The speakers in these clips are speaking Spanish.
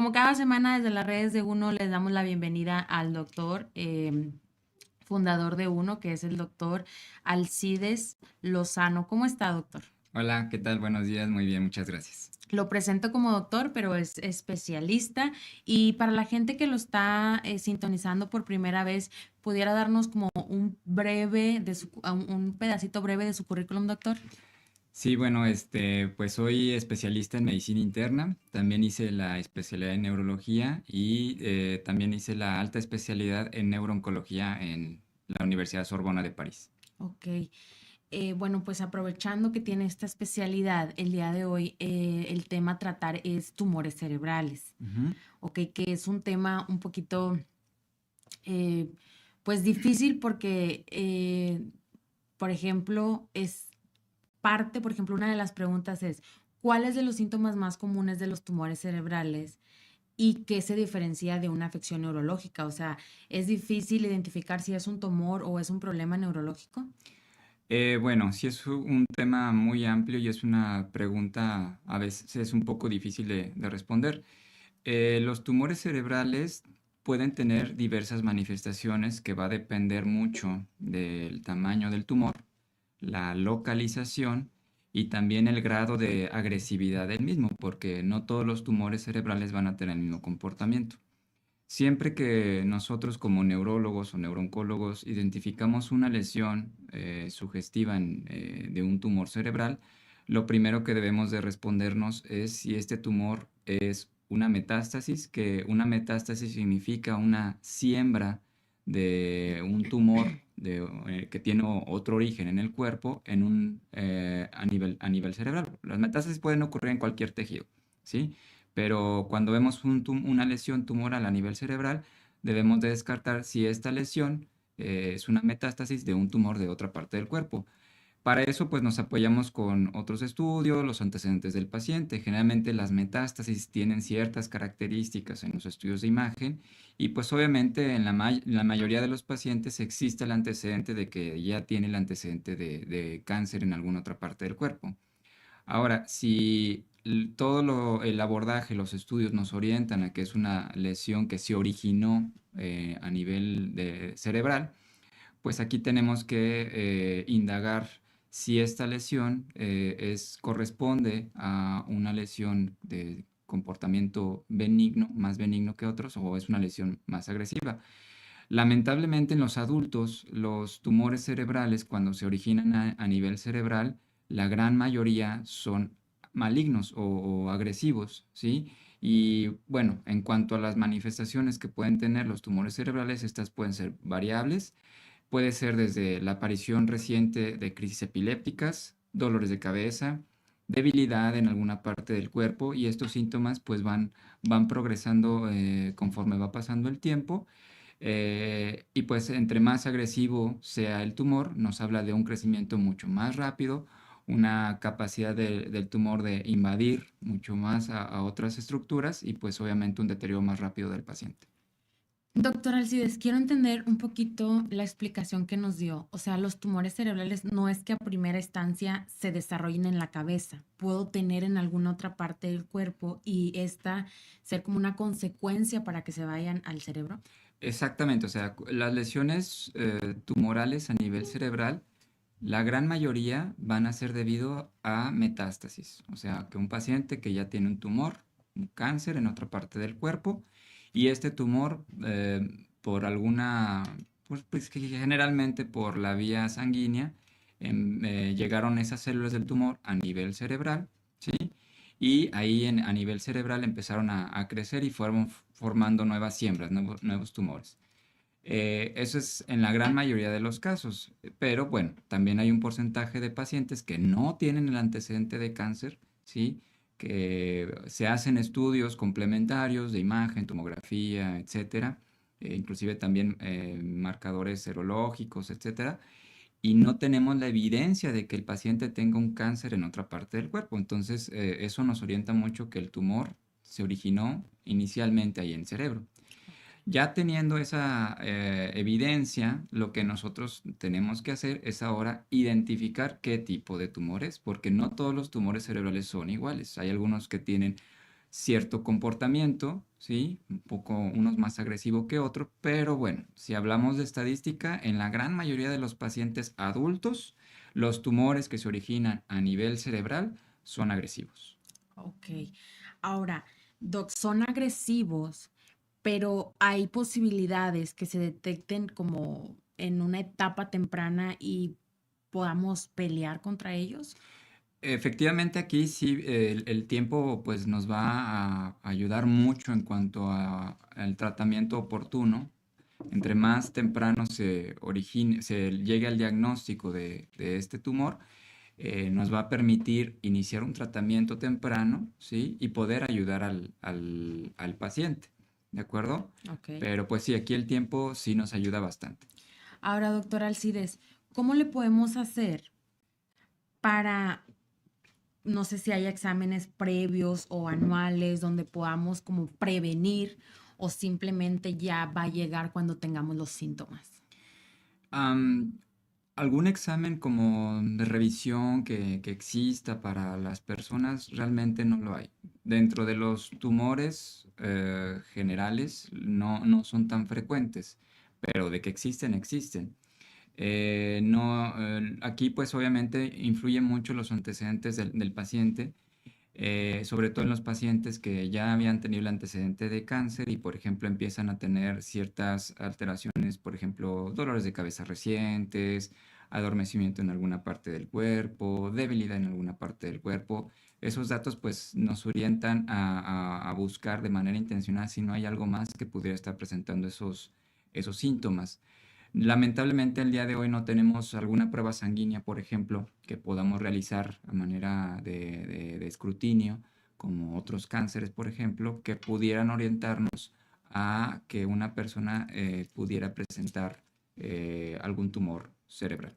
Como cada semana desde las redes de Uno les damos la bienvenida al doctor, fundador de Uno, que es el doctor Alcides Lozano. ¿Cómo está, doctor? Hola, ¿qué tal? Buenos días, muy bien, muchas gracias. Lo presento como doctor, pero es especialista. Y para la gente que lo está sintonizando por primera vez, ¿pudiera darnos como un breve de un pedacito breve de su currículum, doctor? Sí, bueno, pues soy especialista en medicina interna, también hice la especialidad en neurología y también hice la alta especialidad en neurooncología en la Universidad Sorbona de París. Ok. Bueno, pues aprovechando que tiene esta especialidad, el día de hoy el tema a tratar es tumores cerebrales, Ujú. ¿ok? Que es un tema un poquito, eh, pues difícil porque, por ejemplo, es parte, por ejemplo, una de las preguntas es, ¿cuáles de los síntomas más comunes de los tumores cerebrales y qué se diferencia de una afección neurológica? O sea, es difícil identificar si es un tumor o es un problema neurológico. Bueno, sí es un tema muy amplio y es una pregunta a veces es un poco difícil de responder. Los tumores cerebrales pueden tener diversas manifestaciones que va a depender mucho del tamaño del tumor, la localización y también el grado de agresividad del mismo, porque no todos los tumores cerebrales van a tener el mismo comportamiento. Siempre que nosotros como neurólogos o neurooncólogos identificamos una lesión sugestiva de un tumor cerebral, lo primero que debemos de respondernos es si este tumor es una metástasis, que una metástasis significa una siembra de un tumor que tiene otro origen en el cuerpo a nivel cerebral. Las metástasis pueden ocurrir en cualquier tejido, ¿sí? Pero cuando vemos una lesión tumoral a nivel cerebral, debemos de descartar si esta lesión es una metástasis de un tumor de otra parte del cuerpo. Para eso, pues nos apoyamos con otros estudios, los antecedentes del paciente. Generalmente las metástasis tienen ciertas características en los estudios de imagen y pues obviamente en la mayoría de los pacientes existe el antecedente de que ya tiene el antecedente de cáncer en alguna otra parte del cuerpo. Ahora, si el abordaje, los estudios nos orientan a que es una lesión que se originó a nivel cerebral, pues aquí tenemos que indagar si esta lesión corresponde a una lesión de comportamiento benigno, más benigno que otros, o es una lesión más agresiva. Lamentablemente en los adultos, los tumores cerebrales, cuando se originan a nivel cerebral, la gran mayoría son malignos o agresivos, ¿sí? Y bueno, en cuanto a las manifestaciones que pueden tener los tumores cerebrales, estas pueden ser variables. Puede ser desde la aparición reciente de crisis epilépticas, dolores de cabeza, debilidad en alguna parte del cuerpo y estos síntomas pues van progresando conforme va pasando el tiempo y pues entre más agresivo sea el tumor, nos habla de un crecimiento mucho más rápido, una capacidad del tumor de invadir mucho más a otras estructuras y pues obviamente un deterioro más rápido del paciente. Doctor Alcides, quiero entender un poquito la explicación que nos dio. O sea, los tumores cerebrales no es que a primera instancia se desarrollen en la cabeza, puedo tener en alguna otra parte del cuerpo y esta ser como una consecuencia para que se vayan al cerebro. Exactamente, o sea, las lesiones tumorales a nivel cerebral, la gran mayoría van a ser debido a metástasis, o sea, que un paciente que ya tiene un tumor, un cáncer en otra parte del cuerpo, y este tumor, por alguna, pues que generalmente por la vía sanguínea, llegaron esas células del tumor a nivel cerebral, ¿sí? Y ahí a nivel cerebral empezaron a crecer y fueron formando nuevas siembras, nuevos tumores. Eso es en la gran mayoría de los casos, pero bueno, también hay un porcentaje de pacientes que no tienen el antecedente de cáncer, ¿sí? Que se hacen estudios complementarios de imagen, tomografía, etcétera, inclusive también marcadores serológicos, etcétera, y no tenemos la evidencia de que el paciente tenga un cáncer en otra parte del cuerpo. Entonces, eso nos orienta mucho que el tumor se originó inicialmente ahí en el cerebro. Ok. Ya teniendo esa evidencia, lo que nosotros tenemos que hacer es ahora identificar qué tipo de tumores, porque no todos los tumores cerebrales son iguales. Hay algunos que tienen cierto comportamiento, ¿sí? Un poco, unos más agresivos que otros, pero bueno, si hablamos de estadística, en la gran mayoría de los pacientes adultos, los tumores que se originan a nivel cerebral son agresivos. Ok. Ahora, Doc, son agresivos, pero hay posibilidades que se detecten como en una etapa temprana y podamos pelear contra ellos. Efectivamente, aquí sí el tiempo pues nos va a ayudar mucho en cuanto al tratamiento oportuno. Entre más temprano se llegue al diagnóstico de este tumor, nos va a permitir iniciar un tratamiento temprano, ¿sí? Y poder ayudar al paciente, ¿de acuerdo? Ok. Pero pues sí, aquí el tiempo sí nos ayuda bastante. Ahora, doctor Alcides, ¿cómo le podemos hacer para, no sé si hay exámenes previos o anuales donde podamos como prevenir o simplemente ya va a llegar cuando tengamos los síntomas? Am, ¿Algún examen como de revisión que exista para las personas? Realmente no lo hay. Dentro de los tumores generales no son tan frecuentes, pero de que existen, existen. No, aquí pues obviamente influyen mucho los antecedentes del paciente, sobre todo en los pacientes que ya habían tenido el antecedente de cáncer y por ejemplo empiezan a tener ciertas alteraciones, por ejemplo, dolores de cabeza recientes, adormecimiento en alguna parte del cuerpo, debilidad en alguna parte del cuerpo. Esos datos pues nos orientan a buscar de manera intencional si no hay algo más que pudiera estar presentando esos síntomas. Lamentablemente, el día de hoy no tenemos alguna prueba sanguínea, por ejemplo, que podamos realizar a manera de escrutinio, como otros cánceres, por ejemplo, que pudieran orientarnos a que una persona pudiera presentar algún tumor cerebral.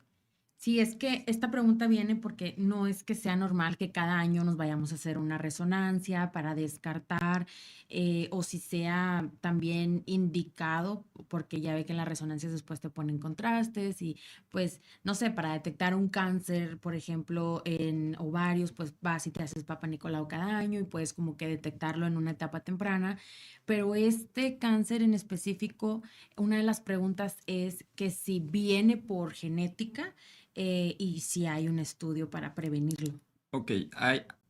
Sí, es que esta pregunta viene porque no es que sea normal que cada año nos vayamos a hacer una resonancia para descartar o si sea también indicado, porque ya ve que en las resonancias después te ponen contrastes y pues no sé, para detectar un cáncer, por ejemplo, en ovarios, pues vas y te haces Papa Nicolau cada año y puedes como que detectarlo en una etapa temprana, pero este cáncer en específico, una de las preguntas es que si viene por genética, y si hay un estudio para prevenirlo. Ok,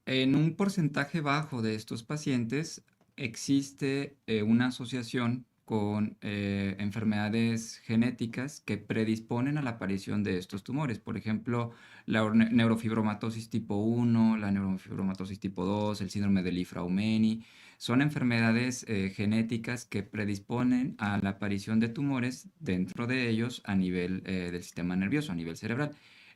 en un porcentaje bajo de estos pacientes existe una asociación con enfermedades genéticas que predisponen a la aparición de estos tumores. Por ejemplo, la neurofibromatosis tipo 1, la neurofibromatosis tipo 2, el síndrome de Li-Fraumeni. Son enfermedades genéticas que predisponen a la aparición de tumores dentro de ellos a nivel del sistema nervioso, a nivel cerebral.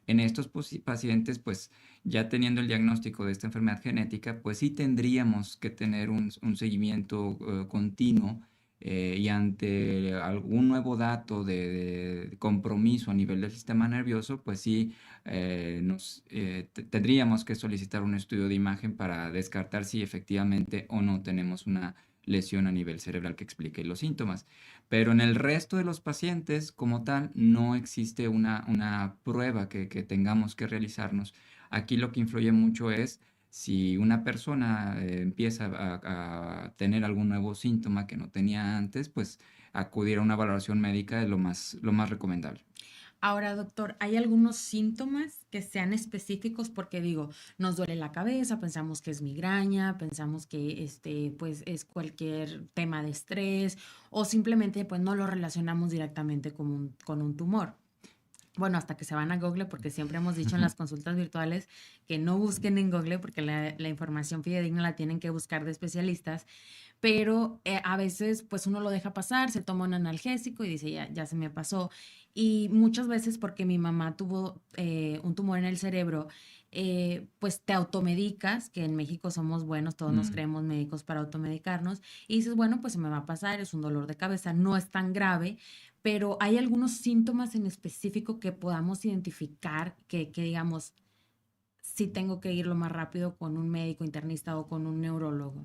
En estos pacientes, pues ya teniendo el diagnóstico de esta enfermedad genética, pues sí tendríamos que tener un seguimiento continuo y ante algún nuevo dato de compromiso a nivel del sistema nervioso, pues sí tendríamos que solicitar un estudio de imagen para descartar si efectivamente o no tenemos una lesión a nivel cerebral que explique los síntomas. Pero en el resto de los pacientes, como tal, no existe una prueba que tengamos que realizarnos. Aquí lo que influye mucho es si una persona empieza a tener algún nuevo síntoma que no tenía antes, pues acudir a una valoración médica es lo más recomendable. Ahora, doctor, ¿hay algunos síntomas que sean específicos? Porque digo, nos duele la cabeza, pensamos que es migraña, pensamos que pues es cualquier tema de estrés o simplemente pues no lo relacionamos directamente con un tumor. Bueno, hasta que se van a Google, porque siempre hemos dicho en las consultas virtuales que no busquen en Google porque la información fidedigna la tienen que buscar de especialistas, pero a veces pues uno lo deja pasar, se toma un analgésico y dice, ya, ya se me pasó. Y muchas veces porque mi mamá tuvo un tumor en el cerebro, pues te automedicas, que en México somos buenos, todos nos Mm. creemos médicos para automedicarnos, y dices, bueno, pues se me va a pasar, es un dolor de cabeza, no es tan grave, pero hay algunos síntomas en específico que podamos identificar que digamos, sí tengo que ir lo más rápido con un médico internista o con un neurólogo.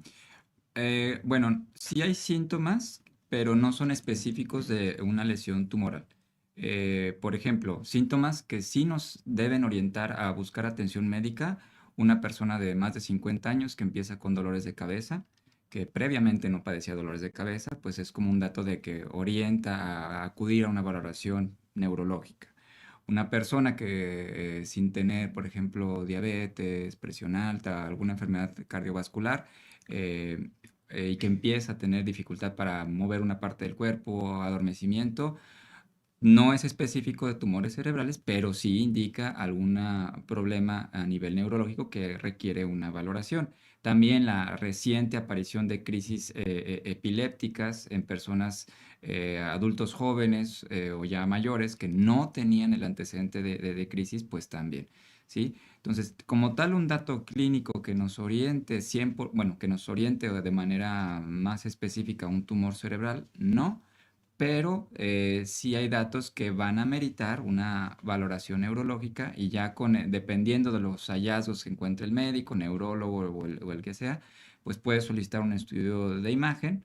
Bueno, sí hay síntomas, pero no son específicos de una lesión tumoral. Por ejemplo, síntomas que sí nos deben orientar a buscar atención médica. una persona de más de 50 años que empieza con dolores de cabeza, que previamente no padecía dolores de cabeza, pues es como un dato de que orienta a acudir a una valoración neurológica. Una persona que sin tener, por ejemplo, diabetes, presión alta, alguna enfermedad cardiovascular, eh, y que empieza a tener dificultad para mover una parte del cuerpo, adormecimiento, no es específico de tumores cerebrales, pero sí indica algún problema a nivel neurológico que requiere una valoración. También la reciente aparición de crisis epilépticas en personas, adultos jóvenes o ya mayores que no tenían el antecedente de crisis, pues también, ¿sí? Entonces, como tal, un dato clínico que nos oriente bueno, que nos oriente de manera más específica a un tumor cerebral, no, pero sí hay datos que van a meritar una valoración neurológica y ya dependiendo de los hallazgos que encuentre el médico, neurólogo o el que sea, pues puede solicitar un estudio de imagen.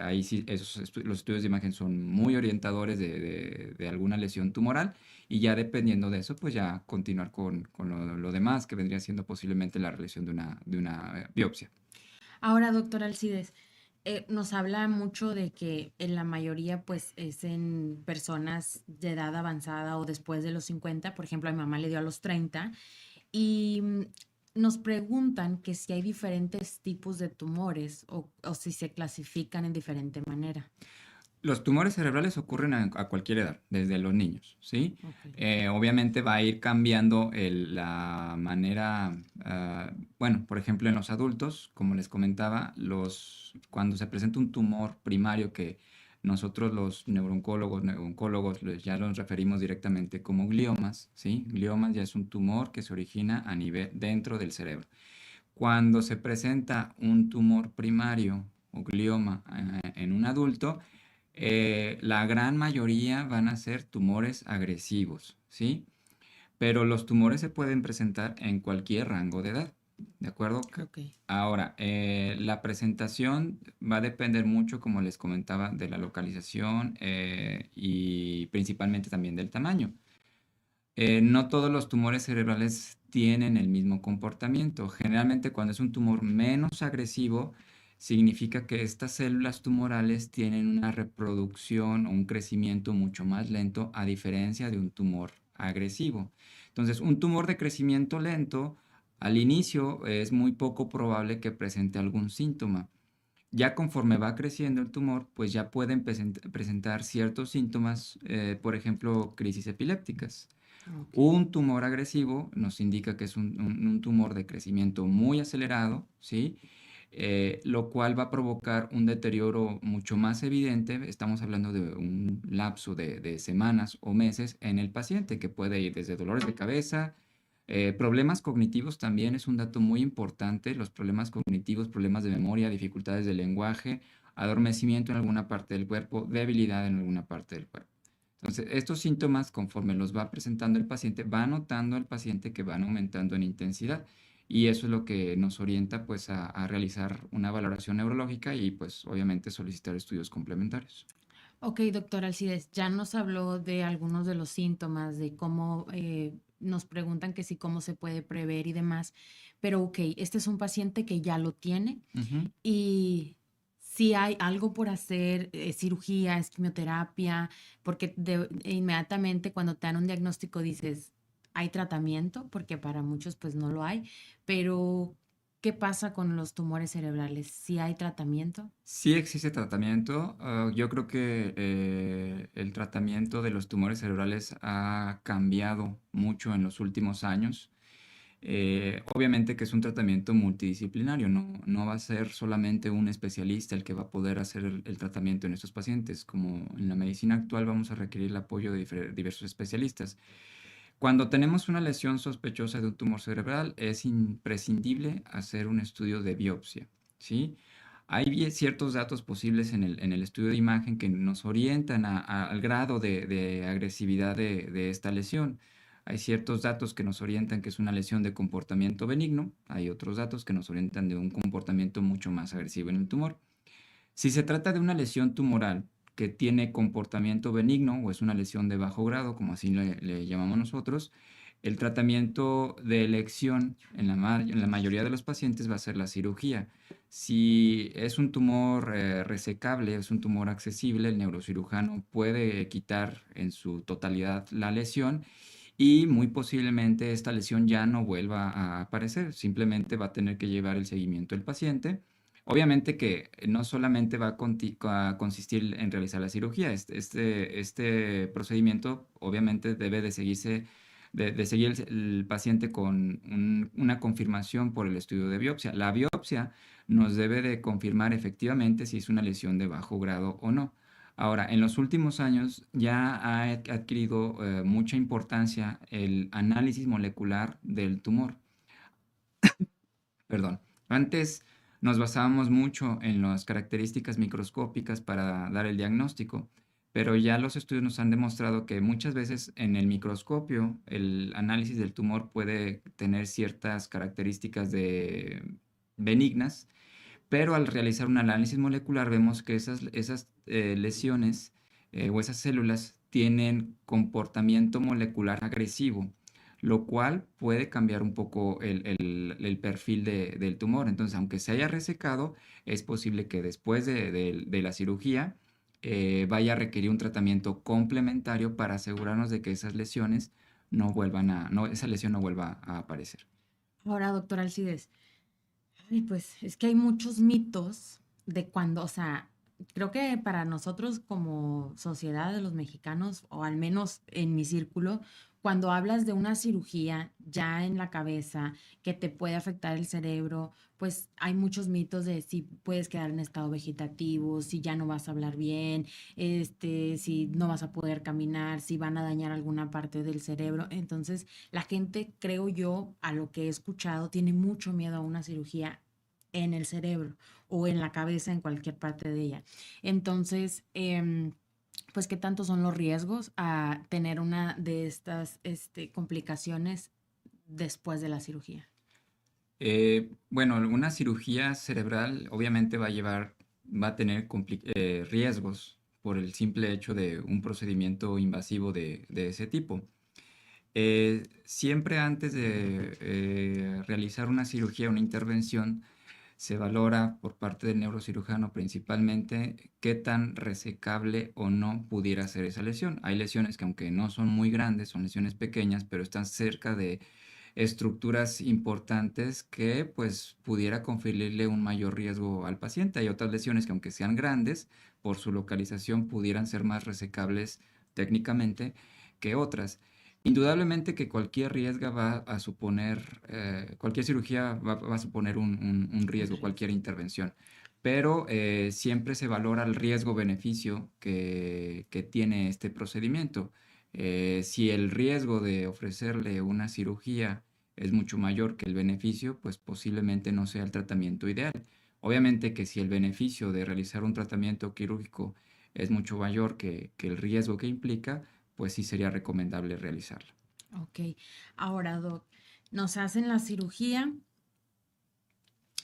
Ahí sí, los estudios de imagen son muy orientadores de alguna lesión tumoral y ya dependiendo de eso, pues ya continuar con lo demás que vendría siendo posiblemente la realización de una biopsia. Ahora, doctor Alcides, nos habla mucho de que en la mayoría pues es en personas de edad avanzada o después de los 50. Por ejemplo, a mi mamá le dio a los 30 y nos preguntan que si hay diferentes tipos de tumores o si se clasifican en diferente manera. Los tumores cerebrales ocurren a cualquier edad, desde los niños, ¿sí? Ok, Obviamente va a ir cambiando la manera, bueno, por ejemplo, en los adultos, como les comentaba, cuando se presenta un tumor primario que nosotros los neurooncólogos ya los referimos directamente como gliomas, ¿sí? Gliomas ya es un tumor que se origina a nivel dentro del cerebro. Cuando se presenta un tumor primario o glioma en un adulto, la gran mayoría van a ser tumores agresivos, ¿sí? Pero los tumores se pueden presentar en cualquier rango de edad, ¿de acuerdo? ok. Ahora, la presentación va a depender mucho, como les comentaba, de la localización y principalmente también del tamaño. No todos los tumores cerebrales tienen el mismo comportamiento. Generalmente cuando es un tumor menos agresivo, significa que estas células tumorales tienen una reproducción o un crecimiento mucho más lento a diferencia de un tumor agresivo. Entonces, un tumor de crecimiento lento, al inicio es muy poco probable que presente algún síntoma. Ya conforme va creciendo el tumor, pues ya pueden presentar ciertos síntomas, por ejemplo, crisis epilépticas. Ok. Un tumor agresivo nos indica que es un tumor de crecimiento muy acelerado, ¿sí? Lo cual va a provocar un deterioro mucho más evidente. Estamos hablando de un lapso de semanas o meses en el paciente, que puede ir desde dolores de cabeza, problemas cognitivos también es un dato muy importante. Los problemas cognitivos, problemas de memoria, dificultades de lenguaje, adormecimiento en alguna parte del cuerpo, debilidad en alguna parte del cuerpo. Entonces, estos síntomas, conforme los va presentando el paciente, va notando el paciente que van aumentando en intensidad. Y eso es lo que nos orienta pues a realizar una valoración neurológica y pues obviamente solicitar estudios complementarios. Ok, doctor Alcides, ya nos habló de algunos de los síntomas, de cómo nos preguntan que si cómo se puede prever y demás, pero ok, este es un paciente que ya lo tiene Ujú. y si hay algo por hacer, cirugía, es quimioterapia, porque inmediatamente cuando te dan un diagnóstico dices, hay tratamiento, porque para muchos pues no lo hay, pero ¿qué pasa con los tumores cerebrales? ¿Si hay tratamiento? Sí existe tratamiento. Yo creo que el tratamiento de los tumores cerebrales ha cambiado mucho en los últimos años. Obviamente que es un tratamiento multidisciplinario, no va a ser solamente un especialista el que va a poder hacer el tratamiento en estos pacientes. Como en la medicina actual vamos a requerir el apoyo de diversos especialistas. Cuando tenemos una lesión sospechosa de un tumor cerebral, es imprescindible hacer un estudio de biopsia, ¿sí? Hay ciertos datos posibles en el estudio de imagen que nos orientan al grado de agresividad de esta lesión. Hay ciertos datos que nos orientan que es una lesión de comportamiento benigno. Hay otros datos que nos orientan de un comportamiento mucho más agresivo en el tumor. Si se trata de una lesión tumoral que tiene comportamiento benigno o es una lesión de bajo grado, como así le llamamos nosotros, El tratamiento de elección en la mayoría de los pacientes va a ser la cirugía. Si es un tumor resecable, es un tumor accesible, el neurocirujano puede quitar en su totalidad la lesión y muy posiblemente esta lesión ya no vuelva a aparecer. Simplemente va a tener que llevar el seguimiento del paciente. Obviamente que no solamente va a consistir en realizar la cirugía. Este procedimiento obviamente debe de seguirse de seguir el paciente con una confirmación por el estudio de biopsia. La biopsia nos debe de confirmar efectivamente si es una lesión de bajo grado o no. Ahora, en los últimos años ya ha adquirido mucha importancia el análisis molecular del tumor. Perdón. Antes nos basábamos mucho en las características microscópicas para dar el diagnóstico, pero ya los estudios nos han demostrado que muchas veces en el microscopio el análisis del tumor puede tener ciertas características benignas, pero al realizar un análisis molecular vemos que esas lesiones o esas células tienen comportamiento molecular agresivo, lo cual puede cambiar un poco el perfil del tumor. Entonces, aunque se haya resecado, es posible que después de la cirugía vaya a requerir un tratamiento complementario para asegurarnos de que esas lesiones esa lesión no vuelva a aparecer. Ahora, doctor Alcides, ay, pues es que hay muchos mitos de cuando, o sea, creo que para nosotros como sociedad de los mexicanos, o al menos en mi círculo, cuando hablas de una cirugía ya en la cabeza que te puede afectar el cerebro, pues hay muchos mitos de si puedes quedar en estado vegetativo, si ya no vas a hablar bien, si no vas a poder caminar, si van a dañar alguna parte del cerebro. Entonces, la gente, creo yo, a lo que he escuchado, tiene mucho miedo a una cirugía en el cerebro o en la cabeza, en cualquier parte de ella. Entonces, pues, ¿qué tanto son los riesgos a tener una de estas complicaciones después de la cirugía? Bueno, una cirugía cerebral obviamente va a tener riesgos por el simple hecho de un procedimiento invasivo de ese tipo. Siempre antes de realizar una cirugía, una intervención, se valora por parte del neurocirujano principalmente qué tan resecable o no pudiera ser esa lesión. Hay lesiones que aunque no son muy grandes, son lesiones pequeñas, pero están cerca de estructuras importantes que pues pudiera conferirle un mayor riesgo al paciente. Hay otras lesiones que aunque sean grandes, por su localización pudieran ser más resecables técnicamente que otras. Indudablemente que cualquier riesgo va a suponer, cualquier cirugía va a suponer un Un riesgo, riesgo. cualquier intervención, pero siempre se valora el riesgo-beneficio que tiene este procedimiento. Si el riesgo de ofrecerle una cirugía es mucho mayor que el beneficio, pues posiblemente no sea el tratamiento ideal. Obviamente que si el beneficio de realizar un tratamiento quirúrgico es mucho mayor que el riesgo que implica, pues sí sería recomendable realizarlo. Ok. Ahora, doc, nos hacen la cirugía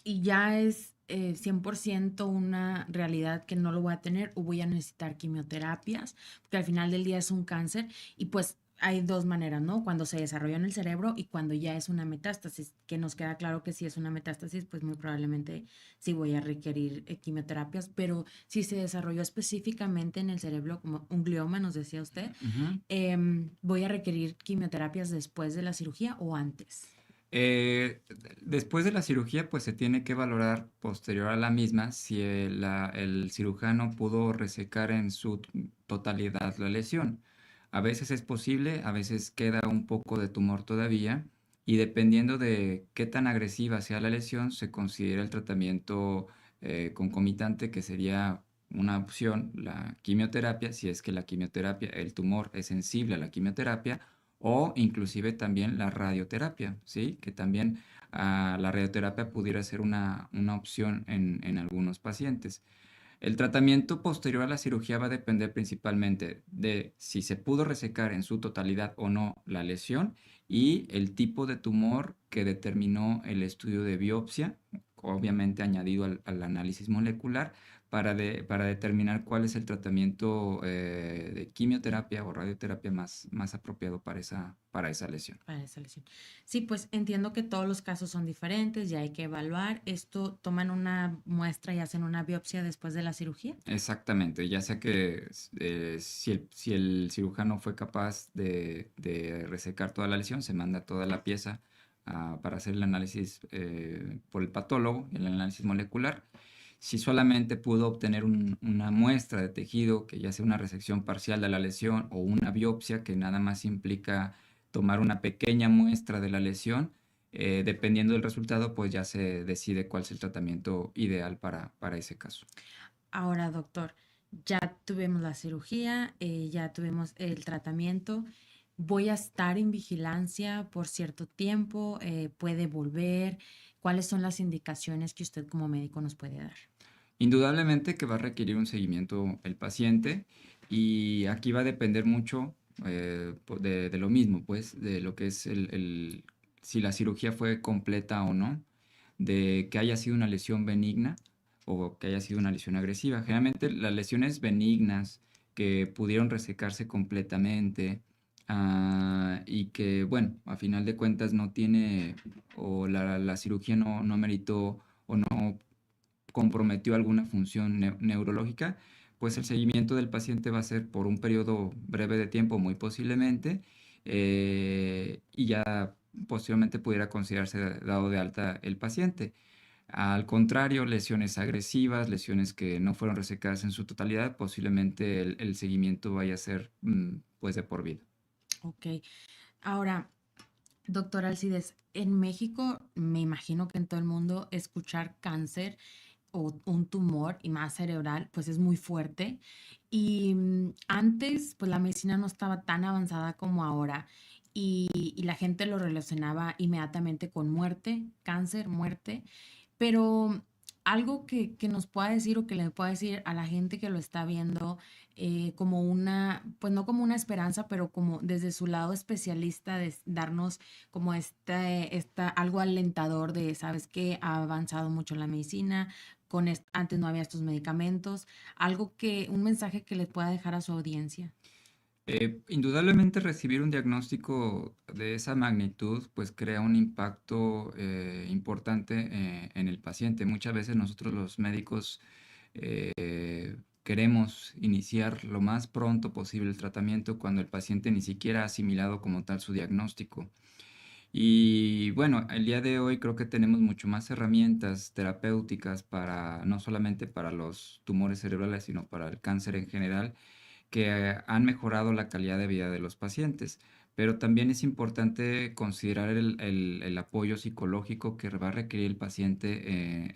y ya es 100% una realidad que no lo voy a tener o voy a necesitar quimioterapias, porque al final del día es un cáncer y pues hay dos maneras, ¿no? Cuando se desarrolló en el cerebro y cuando ya es una metástasis, que nos queda claro que si es una metástasis, pues muy probablemente sí voy a requerir quimioterapias, pero si se desarrolló específicamente en el cerebro como un glioma, nos decía usted, Ujú. ¿voy a requerir quimioterapias después de la cirugía o antes? Eh, Después de la cirugía, pues se tiene que valorar posterior a la misma si el cirujano pudo resecar en su totalidad la lesión. A veces es posible, a veces queda un poco de tumor todavía y dependiendo de qué tan agresiva sea la lesión, se considera el tratamiento concomitante que sería una opción, la quimioterapia, si es que la quimioterapia, el tumor es sensible a la quimioterapia o inclusive también la radioterapia, ¿sí? Que también la radioterapia pudiera ser una opción en algunos pacientes. El tratamiento posterior a la cirugía va a depender principalmente de si se pudo resecar en su totalidad o no la lesión y el tipo de tumor que determinó el estudio de biopsia, obviamente añadido al análisis molecular, para determinar cuál es el tratamiento de quimioterapia o radioterapia más apropiado para esa lesión. Para esa lesión. Sí, pues entiendo que todos los casos son diferentes y hay que evaluar. ¿Esto toman una muestra y hacen una biopsia después de la cirugía? Exactamente, ya sea que si el cirujano fue capaz de resecar toda la lesión, se manda toda la pieza para hacer el análisis por el patólogo, el análisis molecular. Si solamente pudo obtener una muestra de tejido, que ya sea una resección parcial de la lesión o una biopsia, que nada más implica tomar una pequeña muestra de la lesión, dependiendo del resultado, pues ya se decide cuál es el tratamiento ideal para ese caso. Ahora, doctor, ya tuvimos la cirugía, ya tuvimos el tratamiento. Voy a estar en vigilancia por cierto tiempo, puede volver. ¿Cuáles son las indicaciones que usted como médico nos puede dar? Indudablemente que va a requerir un seguimiento el paciente y aquí va a depender mucho de lo mismo, pues, de lo que es si la cirugía fue completa o no, de que haya sido una lesión benigna o que haya sido una lesión agresiva. Generalmente las lesiones benignas que pudieron resecarse completamente y que, bueno, a final de cuentas no tiene o la cirugía no meritó o no comprometió alguna función neurológica, pues el seguimiento del paciente va a ser por un periodo breve de tiempo, muy posiblemente, y ya posteriormente pudiera considerarse dado de alta el paciente. Al contrario, lesiones agresivas, lesiones que no fueron resecadas en su totalidad, posiblemente el seguimiento vaya a ser pues de por vida. Ok. Ahora, doctor Alcides, en México, me imagino que en todo el mundo, escuchar cáncer o un tumor y más cerebral, pues es muy fuerte. Y antes, pues la medicina no estaba tan avanzada como ahora y la gente lo relacionaba inmediatamente con muerte, cáncer, muerte. Pero algo que nos pueda decir o que le pueda decir a la gente que lo está viendo como una, pues no como una esperanza, pero como desde su lado especialista, de darnos como algo alentador de, sabes que ha avanzado mucho la medicina, antes no había estos medicamentos, un mensaje que le pueda dejar a su audiencia. Indudablemente recibir un diagnóstico de esa magnitud pues crea un impacto importante en el paciente. Muchas veces nosotros los médicos queremos iniciar lo más pronto posible el tratamiento cuando el paciente ni siquiera ha asimilado como tal su diagnóstico. Y bueno, el día de hoy creo que tenemos mucho más herramientas terapéuticas para no solamente para los tumores cerebrales, sino para el cáncer en general que han mejorado la calidad de vida de los pacientes, pero también es importante considerar el apoyo psicológico que va a requerir el paciente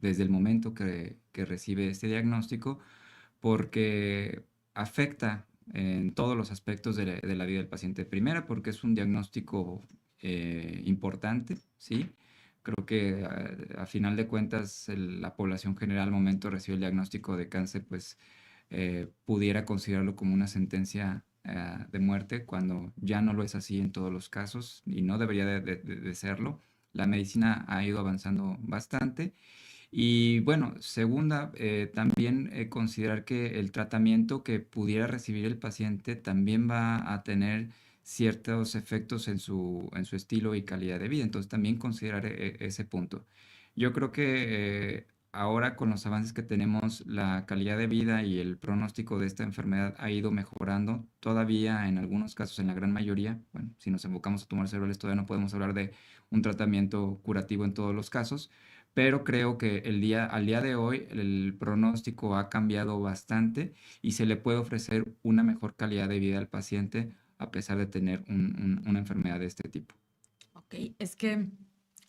desde el momento que recibe este diagnóstico, porque afecta en todos los aspectos de la vida del paciente. Primera, porque es un diagnóstico importante, ¿sí? Creo que a final de cuentas la población general al momento de recibir el diagnóstico de cáncer, pues pudiera considerarlo como una sentencia de muerte cuando ya no lo es así en todos los casos y no debería de serlo. La medicina ha ido avanzando bastante. Y bueno, segunda, también considerar que el tratamiento que pudiera recibir el paciente también va a tener ciertos efectos en su estilo y calidad de vida. Entonces también considerar ese punto. Yo creo que ahora con los avances que tenemos, la calidad de vida y el pronóstico de esta enfermedad ha ido mejorando. Todavía en algunos casos, en la gran mayoría, bueno, si nos enfocamos a tumores cerebrales, todavía no podemos hablar de un tratamiento curativo en todos los casos, pero creo que al día de hoy el pronóstico ha cambiado bastante y se le puede ofrecer una mejor calidad de vida al paciente a pesar de tener una enfermedad de este tipo. Ok, es que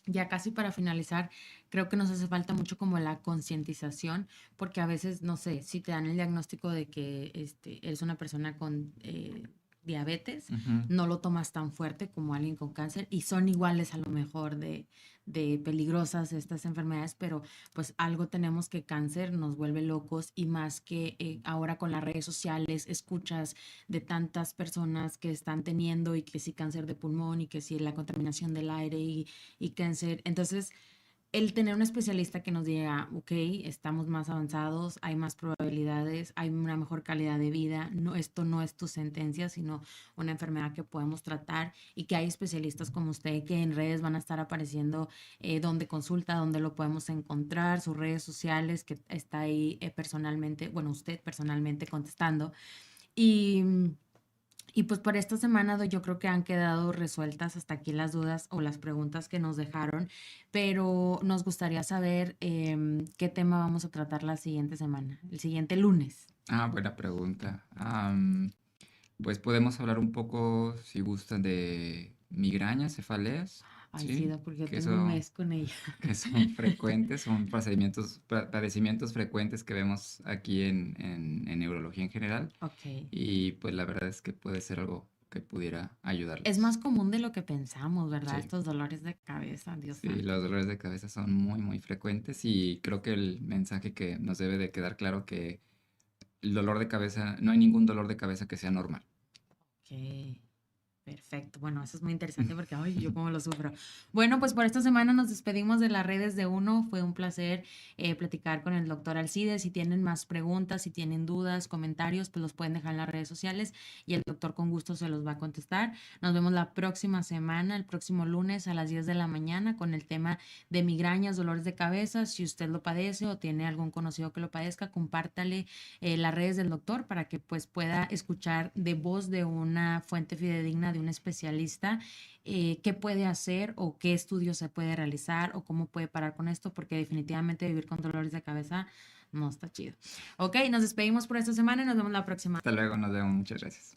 ya casi para finalizar, creo que nos hace falta mucho como la concientización, porque a veces, no sé, si te dan el diagnóstico de que eres una persona con diabetes, Ujú. no lo tomas tan fuerte como alguien con cáncer y son iguales a lo mejor de peligrosas estas enfermedades, pero pues algo tenemos que cáncer nos vuelve locos y más que ahora con las redes sociales escuchas de tantas personas que están teniendo y que sí cáncer de pulmón y que sí la contaminación del aire y cáncer. Entonces, el tener un especialista que nos diga, ok, estamos más avanzados, hay más probabilidades, hay una mejor calidad de vida, no, esto no es tu sentencia, sino una enfermedad que podemos tratar y que hay especialistas como usted que en redes van a estar apareciendo donde consulta, donde lo podemos encontrar, sus redes sociales, que está ahí personalmente, bueno, usted personalmente contestando. Y y pues por esta semana yo creo que han quedado resueltas hasta aquí las dudas o las preguntas que nos dejaron, pero nos gustaría saber qué tema vamos a tratar la siguiente semana, el siguiente lunes. Buena pregunta. Pues podemos hablar un poco, si gustan, de migrañas, cefaleas, Ay, sí, ¿sí? porque yo Que tengo un eso, mes con ella. que son frecuentes, son padecimientos frecuentes que vemos aquí en neurología en general. Ok. Y pues la verdad es que puede ser algo que pudiera Es más ayudarles. común de lo que pensamos, ¿verdad? Sí, Estos dolores de cabeza, Dios sí, santo. los dolores de cabeza son muy, muy frecuentes y creo que el mensaje que nos debe de quedar claro que el dolor de cabeza, no hay ningún dolor de cabeza que sea normal. Ok. Perfecto, bueno, eso es muy interesante porque, ay, yo cómo lo sufro. Bueno, pues por esta semana nos despedimos de las redes de Uno. Fue un placer platicar con el doctor Alcides. Si tienen más preguntas, si tienen dudas, comentarios, pues los pueden dejar en las redes sociales y el doctor con gusto se los va a contestar. Nos vemos la próxima semana, el próximo lunes a las 10 de la mañana con el tema de migrañas, dolores de cabeza. Si usted lo padece o tiene algún conocido que lo padezca, compártale las redes del doctor para que pues pueda escuchar de voz de una fuente fidedigna de un especialista qué puede hacer o qué estudios se puede realizar o cómo puede parar con esto, porque definitivamente vivir con dolores de cabeza no está chido. Ok, nos despedimos por esta semana y nos vemos la próxima. Hasta luego, nos vemos, muchas gracias.